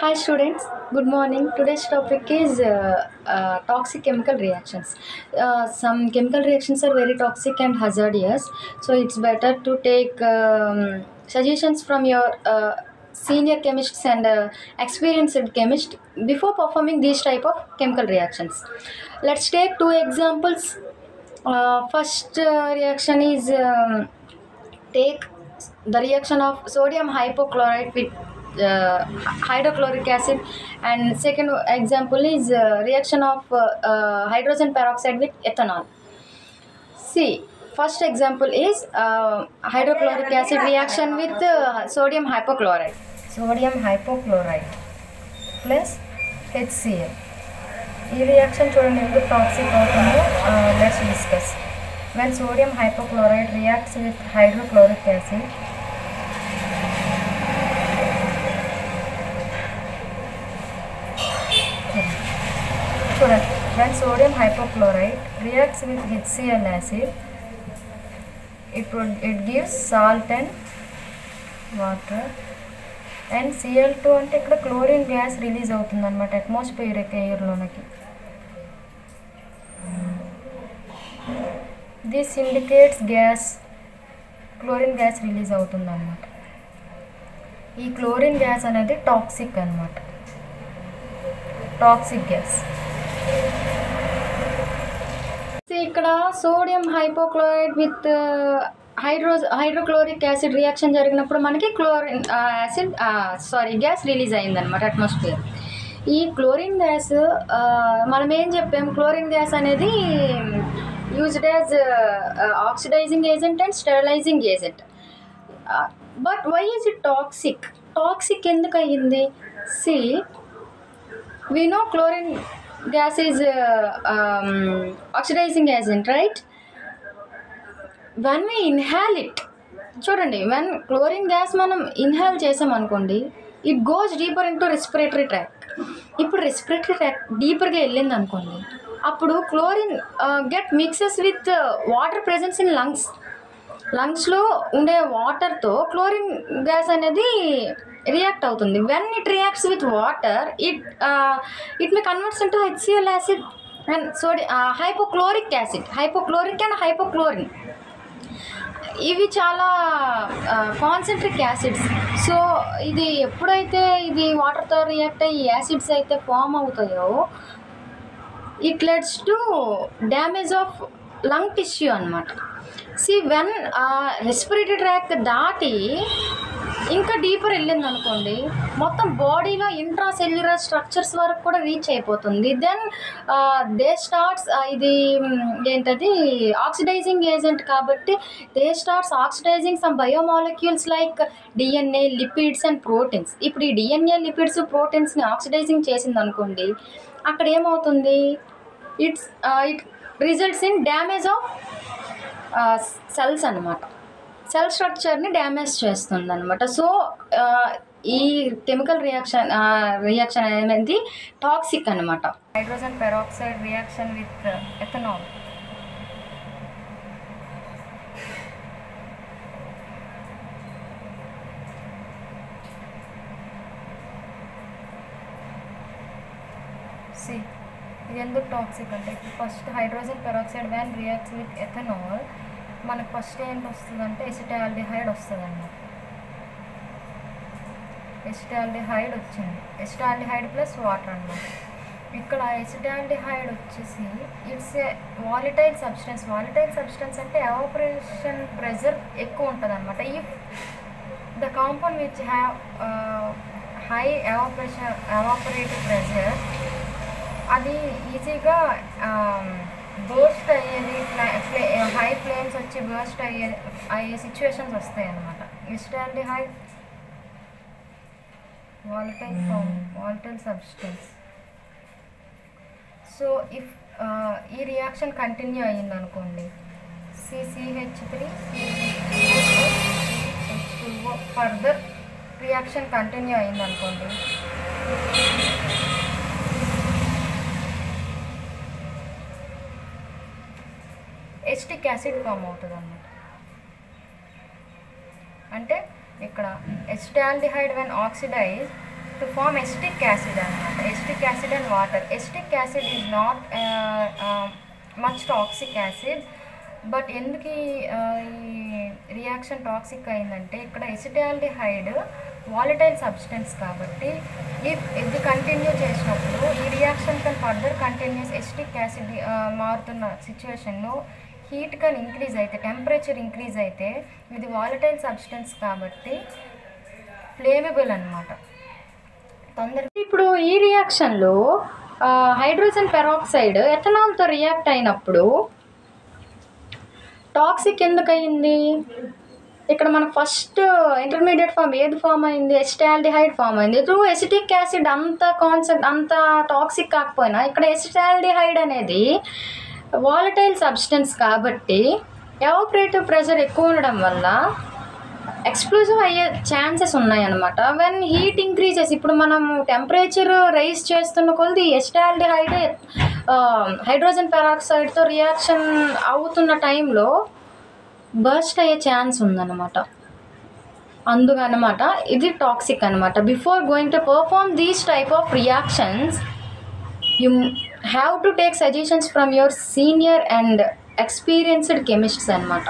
Hi students, good morning. Today's topic is toxic chemical reactions. Some chemical reactions are very toxic and hazardous, so it's better to take suggestions from your senior chemists and experienced chemists before performing these type of chemical reactions. Let's take two examples. First reaction is take the reaction of sodium hypochlorite with hydrochloric acid, and second example is reaction of hydrogen peroxide with ethanol. See, first example is hydrochloric acid reaction with sodium hypochlorite plus HCl. ఈ reaction చూడండి ఎందుకు toxic అవుతుందో let's discuss. When sodium hypochlorite reacts with hydrochloric acid, when sodium hypochlorite reacts with HCl acid, it gives salt and water, and Cl2 అంటే ఇక్కడ chlorine gas release అవుతుంది అనమాట atmospheric ఎయిర్లోనికి. This indicates gas, chlorine gas release అవుతుంది అనమాట. ఈ chlorine gas అనేది toxic అనమాట, టాక్సిక్ గ్యాస్. ఇక్కడ sodium hypochloride with hydrochloric acid reaction జరిగినప్పుడు మనకి క్లోరిన్ గ్యాస్ రిలీజ్ అయిందనమాట అట్మాస్ఫియర్. ఈ క్లోరిన్ గ్యాస్ మనం ఏం చెప్పాం, క్లోరిన్ గ్యాస్ అనేది used as oxidizing agent and sterilizing agent. But why is it toxic? Toxic ఎందుకు అయ్యింది? See, we know chlorine gas is oxidizing agent, right? When we inhale it, చూడండి, when chlorine gas మనం inhale చేసాం అనుకోండి, it goes deeper into respiratory tract. ఇప్పుడు respiratory tract డీపర్గా వెళ్ళింది అనుకోండి, అప్పుడు chlorine get mixes with water presence in లంగ్స్లో ఉండే వాటర్తో క్లోరిన్ గ్యాస్ అనేది రియాక్ట్ అవుతుంది. When it reacts with water, it may converts into HCl acid and hypochloric acid, hypochloric and hypochlorine. ఇవి చాలా కాన్సన్ట్రిక్ యాసిడ్స్. సో ఇది ఎప్పుడైతే ఇది వాటర్తో రియాక్ట్ అయ్యి యాసిడ్స్ అయితే ఫామ్ అవుతాయో, it let's to damage of lung tissue అనమాట. సి, వెన్ రెస్పిరేటరీ ట్రాక్ దాటి ఇంకా డీపర్ వెళ్ళింది అనుకోండి, మొత్తం బాడీలో ఇంట్రా సెల్యులర్ స్ట్రక్చర్స్ వరకు కూడా రీచ్ అయిపోతుంది. దెన్ దే స్టార్ట్స్, ఇది ఏంటది ఆక్సిడైజింగ్ ఏజెంట్ కాబట్టి they starts oxidising some biomolecules like DNA, lipids and proteins. ఇప్పుడు ఈ DNA, లిపిడ్స్, ప్రోటీన్స్ని ఆక్సిడైజింగ్ చేసింది అనుకోండి, అక్కడ ఏమవుతుంది, it results in damage of cells అనమాట. సెల్ స్ట్రక్చర్ని డ్యామేజ్ చేస్తుంది అనమాట. సో ఈ కెమికల్ రియాక్షన్ అనేది టాక్సిక్ అనమాట. Hydrogen peroxide reaction with ethanol. See, ఇది ఎందుకు టాక్సిక్ అంటే, first hydrogen peroxide when reacts with ethanol, మనకు ఫస్ట్ ఏంటి వస్తుందంటే ఎసిటాల్డిహైడ్ వస్తుంది అన్నమాట. ఎసిటాల్డిహైడ్ వచ్చింది, ఎసిటాల్డిహైడ్ ప్లస్ వాటర్ అన్నమాట. ఇక్కడ ఎసిటాల్డిహైడ్ వచ్చేసి it's a volatile substance. Volatile substance అంటే ఎవాపరేషన్ ప్రెజర్ ఎక్కువ ఉంటుంది అనమాట. If the compound which have high evaporative pressure, అది ఈజీగా బర్స్ట్ అయ్యేది, హై ఫ్లేమ్స్ వచ్చి బర్స్ట్ అయ్యే సిచ్యువేషన్స్ వస్తాయి అన్నమాట. Acetaldehyde volatile substance. So if ఈ రియాక్షన్ కంటిన్యూ అయ్యింది అనుకోండి, CCH3 H2O further reaction continue అయ్యింది అనుకోండి, ఎసిటిక్ యాసిడ్ ఫామ్ అవుతుంది అన్నమాట. అంటే ఇక్కడ acetaldehyde when oxidise to form acetic acid అనమాట. Acetic acid and water. Acetic acid is not much toxic acid. But ఎందుకు ఈ రియాక్షన్ టాక్సిక్ అయిందంటే ఇక్కడ ఎసిటాల్డిహైడ్ వాలటైల్ సబ్స్టెన్స్ కాబట్టి ఇది కంటిన్యూ చేసినప్పుడు ఈ రియాక్షన్ కన్ ఫర్దర్ కంటిన్యూస్ ఎసిటిక్ యాసిడ్ మారుతున్న సిచ్యువేషన్లో హీట్ కన్ ఇంక్రీజ్ అయితే, టెంపరేచర్ ఇంక్రీజ్ అయితే, ఇది వాలటైల్ సబ్స్టెన్స్ కాబట్టి ఫ్లేమబుల్ అనమాట తొందరగా. ఇప్పుడు ఈ రియాక్షన్లో హైడ్రోజన్ పెరాక్సైడ్ ఎథనాల్తో రియాక్ట్ అయినప్పుడు టాక్సిక్ ఎందుకు అయింది? ఇక్కడ మనకు ఫస్ట్ ఇంటర్మీడియట్ ఫామ్ ఏది ఫామ్ అయింది? ఎసిటాల్డిహైడ్ ఫామ్ అయింది. త్రూ ఎసిటిక్ యాసిడ్ అంత టాక్సిక్ కాకపోయినా ఇక్కడ ఎసిటాల్డిహైడ్ అనేది వాలటైల్ సబ్స్టెన్స్ కాబట్టి ఎవాపరేటివ్ ప్రెషర్ ఎక్కువ ఉండడం వల్ల ఎక్స్ప్లోజివ్ అయ్యే ఛాన్సెస్ ఉన్నాయన్నమాట. వెన్ హీట్ ఇంక్రీజెస్, ఇప్పుడు మనం టెంపరేచర్ రైజ్ చేస్తున్న కొలది ఎసిటాల్డిహైడ్ హైడ్రోజన్ పెరాక్సైడ్తో రియాక్షన్ అవుతున్న టైంలో బర్స్ట్ అయ్యే ఛాన్స్ ఉందన్నమాట. అందుకనమాట ఇది టాక్సిక్ అనమాట. Before going to perform these type of reactions you have to take suggestions from your senior and experienced chemists అనమాట.